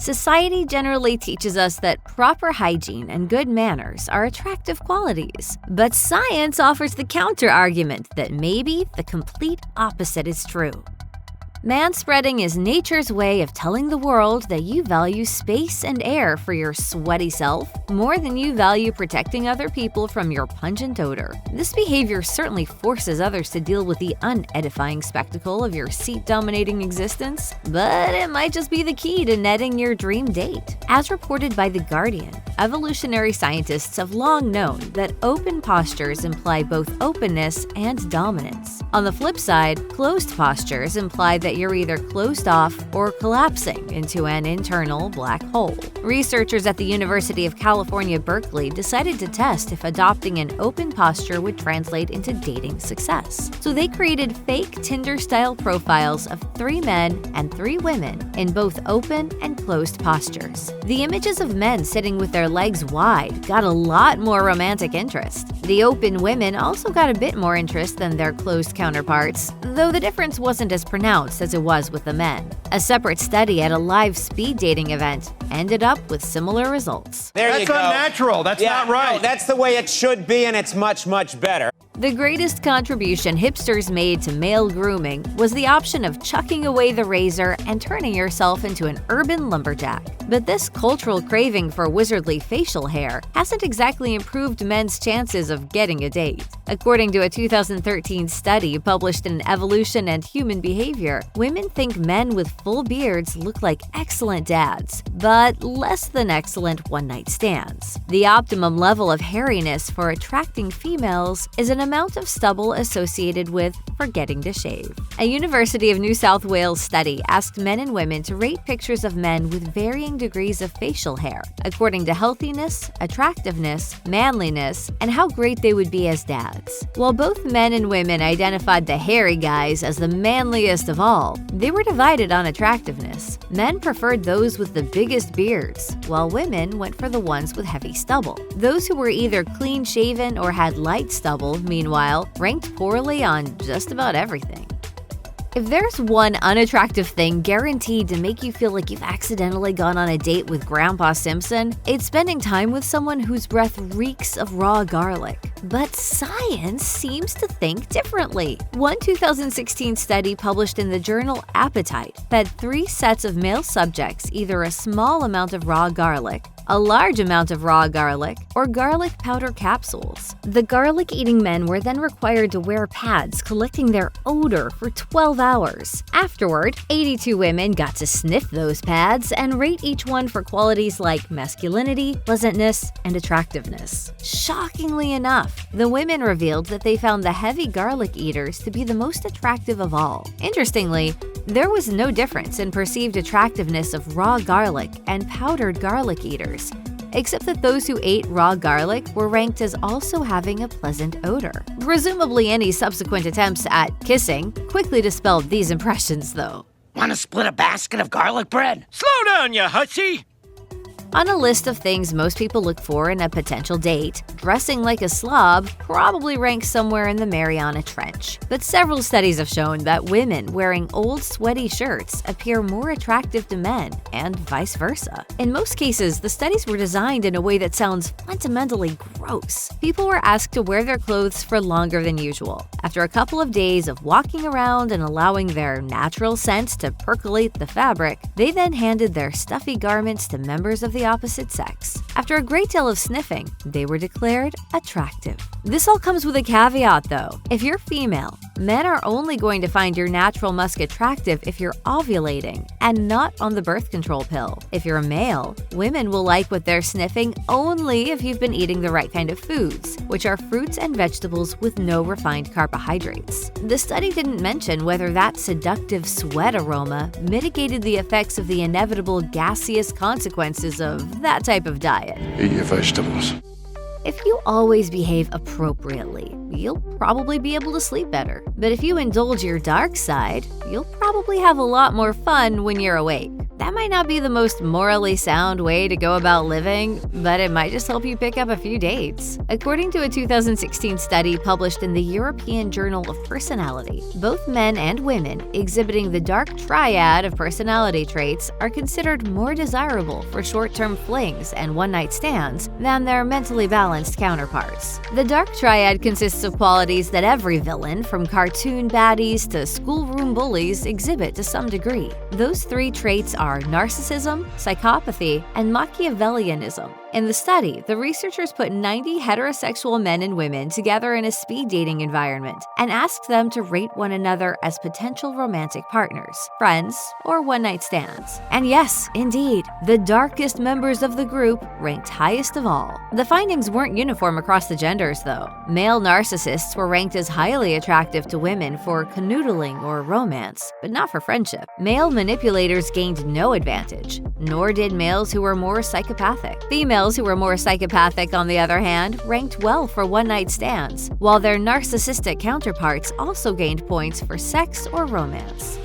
Society generally teaches us that proper hygiene and good manners are attractive qualities, but science offers the counterargument that maybe the complete opposite is true. Manspreading is nature's way of telling the world that you value space and air for your sweaty self more than you value protecting other people from your pungent odor. This behavior certainly forces others to deal with the unedifying spectacle of your seat-dominating existence, but it might just be the key to netting your dream date. As reported by The Guardian, evolutionary scientists have long known that open postures imply both openness and dominance. On the flip side, closed postures imply that you're either closed off or collapsing into an internal black hole. Researchers at the University of California, Berkeley decided to test if adopting an open posture would translate into dating success. So they created fake Tinder-style profiles of 3 men and 3 women in both open and closed postures. The images of men sitting with their legs wide got a lot more romantic interest. The open women also got a bit more interest than their closed counterparts, though the difference wasn't as pronounced as it was with the men. A separate study at a live speed dating event ended up with similar results. That's unnatural. That's not right. No, that's the way it should be, and it's much, much better. The greatest contribution hipsters made to male grooming was the option of chucking away the razor and turning yourself into an urban lumberjack. But this cultural craving for wizardly facial hair hasn't exactly improved men's chances of getting a date. According to a 2013 study published in Evolution and Human Behavior, women think men with full beards look like excellent dads, but less than excellent one-night stands. The optimum level of hairiness for attracting females is an amount of stubble associated with forgetting to shave. A University of New South Wales study asked men and women to rate pictures of men with varying degrees of facial hair, according to healthiness, attractiveness, manliness, and how great they would be as dads. While both men and women identified the hairy guys as the manliest of all, they were divided on attractiveness. Men preferred those with the biggest beards, while women went for the ones with heavy stubble. Those who were either clean-shaven or had light stubble, meanwhile, ranked poorly on just about everything. If there's one unattractive thing guaranteed to make you feel like you've accidentally gone on a date with Grandpa Simpson, it's spending time with someone whose breath reeks of raw garlic. But science seems to think differently. One 2016 study published in the journal Appetite fed 3 sets of male subjects either a small amount of raw garlic, a large amount of raw garlic, or garlic powder capsules. The garlic-eating men were then required to wear pads collecting their odor for 12 hours. Afterward, 82 women got to sniff those pads and rate each one for qualities like masculinity, pleasantness, and attractiveness. Shockingly enough, the women revealed that they found the heavy garlic eaters to be the most attractive of all. Interestingly, there was no difference in perceived attractiveness of raw garlic and powdered garlic eaters, except that those who ate raw garlic were ranked as also having a pleasant odor. Presumably any subsequent attempts at kissing quickly dispelled these impressions, though. Want to split a basket of garlic bread? Slow down, you hussy! On a list of things most people look for in a potential date, dressing like a slob probably ranks somewhere in the Mariana Trench. But several studies have shown that women wearing old sweaty shirts appear more attractive to men, and vice versa. In most cases, the studies were designed in a way that sounds fundamentally gross. People were asked to wear their clothes for longer than usual. After a couple of days of walking around and allowing their natural scents to percolate the fabric, they then handed their stuffy garments to members of the opposite sex. After a great deal of sniffing, they were declared attractive. This all comes with a caveat though. If you're female, men are only going to find your natural musk attractive if you're ovulating and not on the birth control pill. If you're a male, women will like what they're sniffing only if you've been eating the right kind of foods, which are fruits and vegetables with no refined carbohydrates. The study didn't mention whether that seductive sweat aroma mitigated the effects of the inevitable gaseous consequences of that type of diet. Eat your vegetables. If you always behave appropriately, you'll probably be able to sleep better. But if you indulge your dark side, you'll probably have a lot more fun when you're awake. That might not be the most morally sound way to go about living, but it might just help you pick up a few dates. According to a 2016 study published in the European Journal of Personality, both men and women exhibiting the dark triad of personality traits are considered more desirable for short-term flings and one-night stands than their mentally balanced counterparts. The dark triad consists of qualities that every villain, from cartoon baddies to schoolroom bullies, exhibit to some degree. Those three traits are narcissism, psychopathy, and Machiavellianism. In the study, the researchers put 90 heterosexual men and women together in a speed dating environment and asked them to rate one another as potential romantic partners, friends, or one-night stands. And yes, indeed, the darkest members of the group ranked highest of all. The findings weren't uniform across the genders, though. Male narcissists were ranked as highly attractive to women for canoodling or romance, but not for friendship. Male manipulators gained no advantage, nor did males who were more psychopathic. Females who were more psychopathic, on the other hand, ranked well for one-night stands, while their narcissistic counterparts also gained points for sex or romance.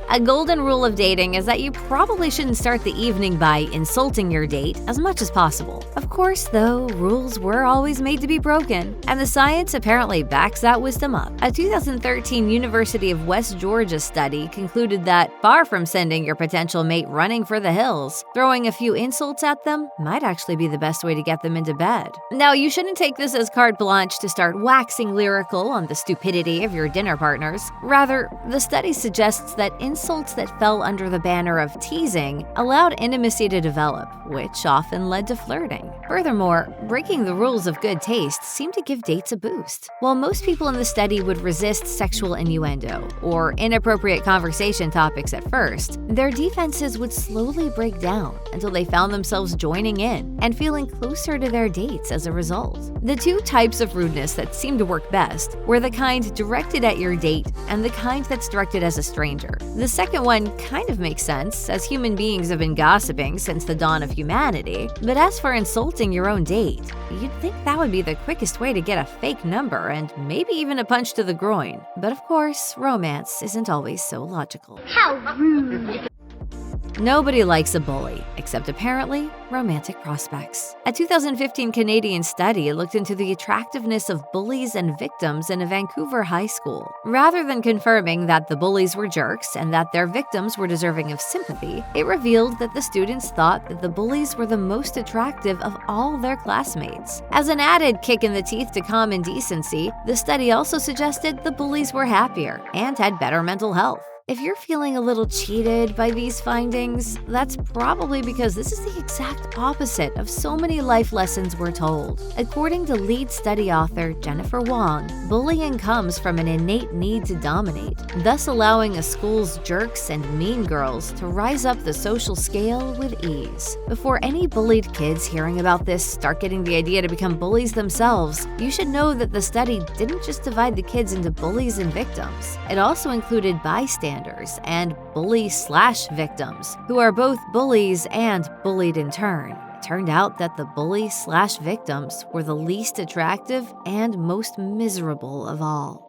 A golden rule of dating is that you probably shouldn't start the evening by insulting your date as much as possible. Of course, though, rules were always made to be broken, and the science apparently backs that wisdom up. A 2013 University of West Georgia study concluded that, far from sending your potential mate running for the hills, throwing a few insults at them might actually be the best way to get them into bed. Now, you shouldn't take this as carte blanche to start waxing lyrical on the stupidity of your dinner partners. Rather, the study suggests that insults that fell under the banner of teasing allowed intimacy to develop, which often led to flirting. Furthermore, breaking the rules of good taste seemed to give dates a boost. While most people in the study would resist sexual innuendo or inappropriate conversation topics at first, their defenses would slowly break down until they found themselves joining in and feeling closer to their dates as a result. The two types of rudeness that seemed to work best were the kind directed at your date and the kind that's directed as a stranger. The second one kind of makes sense, as human beings have been gossiping since the dawn of humanity. But as for insulting your own date, you'd think that would be the quickest way to get a fake number and maybe even a punch to the groin. But of course, romance isn't always so logical. How rude! Nobody likes a bully, except apparently romantic prospects. A 2015 Canadian study looked into the attractiveness of bullies and victims in a Vancouver high school. Rather than confirming that the bullies were jerks and that their victims were deserving of sympathy, it revealed that the students thought that the bullies were the most attractive of all their classmates. As an added kick in the teeth to common decency, the study also suggested the bullies were happier and had better mental health. If you're feeling a little cheated by these findings, that's probably because this is the exact opposite of so many life lessons we're told. According to lead study author Jennifer Wong, bullying comes from an innate need to dominate, thus allowing a school's jerks and mean girls to rise up the social scale with ease. Before any bullied kids hearing about this start getting the idea to become bullies themselves, you should know that the study didn't just divide the kids into bullies and victims. It also included bystanders and bully/victims, who are both bullies and bullied in turn. It turned out that the bully/victims were the least attractive and most miserable of all.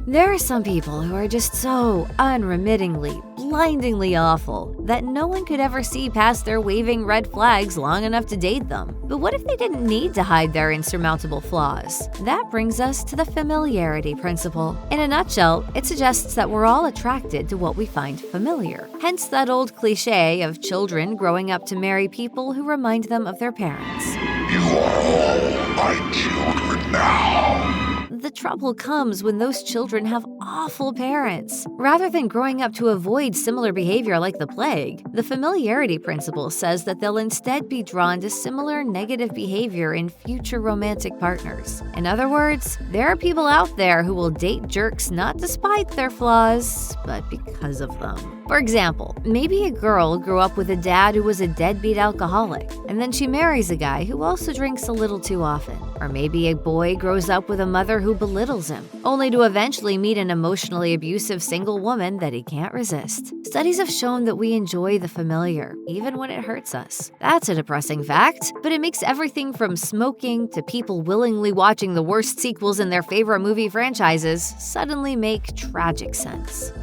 There are some people who are just so unremittingly, blindingly awful that no one could ever see past their waving red flags long enough to date them. But what if they didn't need to hide their insurmountable flaws? That brings us to the familiarity principle. In a nutshell, it suggests that we're all attracted to what we find familiar. Hence that old cliche of children growing up to marry people who remind them of their parents. You are all my children now. The trouble comes when those children have awful parents. Rather than growing up to avoid similar behavior like the plague, the familiarity principle says that they'll instead be drawn to similar negative behavior in future romantic partners. In other words, there are people out there who will date jerks not despite their flaws, but because of them. For example, maybe a girl grew up with a dad who was a deadbeat alcoholic, and then she marries a guy who also drinks a little too often. Or maybe a boy grows up with a mother who belittles him, only to eventually meet an emotionally abusive single woman that he can't resist. Studies have shown that we enjoy the familiar, even when it hurts us. That's a depressing fact, but it makes everything from smoking to people willingly watching the worst sequels in their favorite movie franchises suddenly make tragic sense.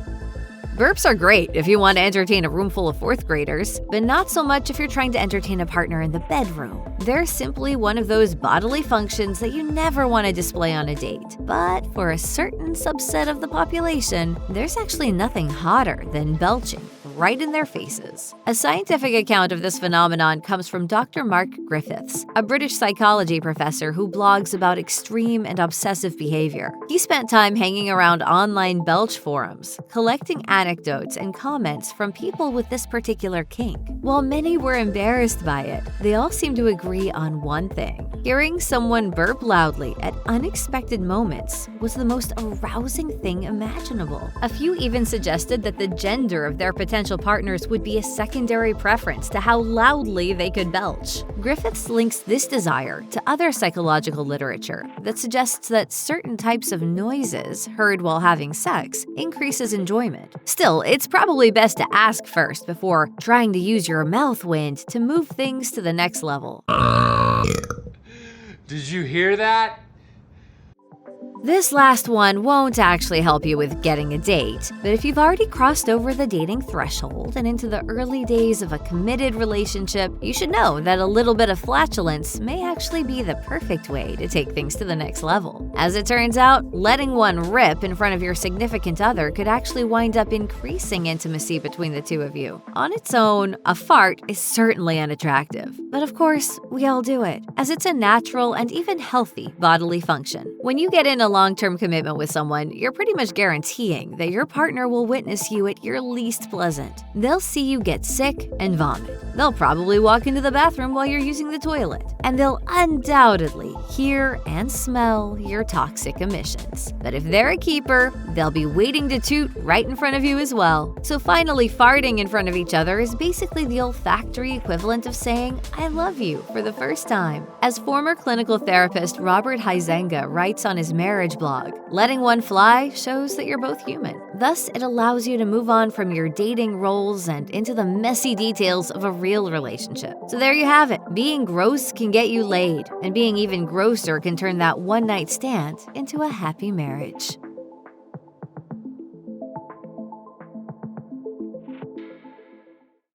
Burps are great if you want to entertain a room full of fourth graders, but not so much if you're trying to entertain a partner in the bedroom. They're simply one of those bodily functions that you never want to display on a date. But for a certain subset of the population, there's actually nothing hotter than belching right in their faces. A scientific account of this phenomenon comes from Dr. Mark Griffiths, a British psychology professor who blogs about extreme and obsessive behavior. He spent time hanging around online belch forums, collecting anecdotes and comments from people with this particular kink. While many were embarrassed by it, they all seemed to agree on one thing. Hearing someone burp loudly at unexpected moments was the most arousing thing imaginable. A few even suggested that the gender of their potential partners would be a secondary preference to how loudly they could belch. Griffiths links this desire to other psychological literature that suggests that certain types of noises heard while having sex increases enjoyment. Still, it's probably best to ask first before trying to use your mouth wind to move things to the next level. Did you hear that? This last one won't actually help you with getting a date, but if you've already crossed over the dating threshold and into the early days of a committed relationship, you should know that a little bit of flatulence may actually be the perfect way to take things to the next level. As it turns out, letting one rip in front of your significant other could actually wind up increasing intimacy between the two of you. On its own, a fart is certainly unattractive, but of course, we all do it, as it's a natural and even healthy bodily function. When you get in a long-term commitment with someone, you're pretty much guaranteeing that your partner will witness you at your least pleasant. They'll see you get sick and vomit. They'll probably walk into the bathroom while you're using the toilet. And they'll undoubtedly hear and smell your toxic emissions. But if they're a keeper, they'll be waiting to toot right in front of you as well. So finally, farting in front of each other is basically the olfactory equivalent of saying, "I love you," for the first time. As former clinical therapist Robert Huizenga writes on his marriage blog, letting one fly shows that you're both human. Thus, it allows you to move on from your dating roles and into the messy details of a real relationship. So there you have it. Being gross can get you laid, and being even grosser can turn that one-night stand into a happy marriage.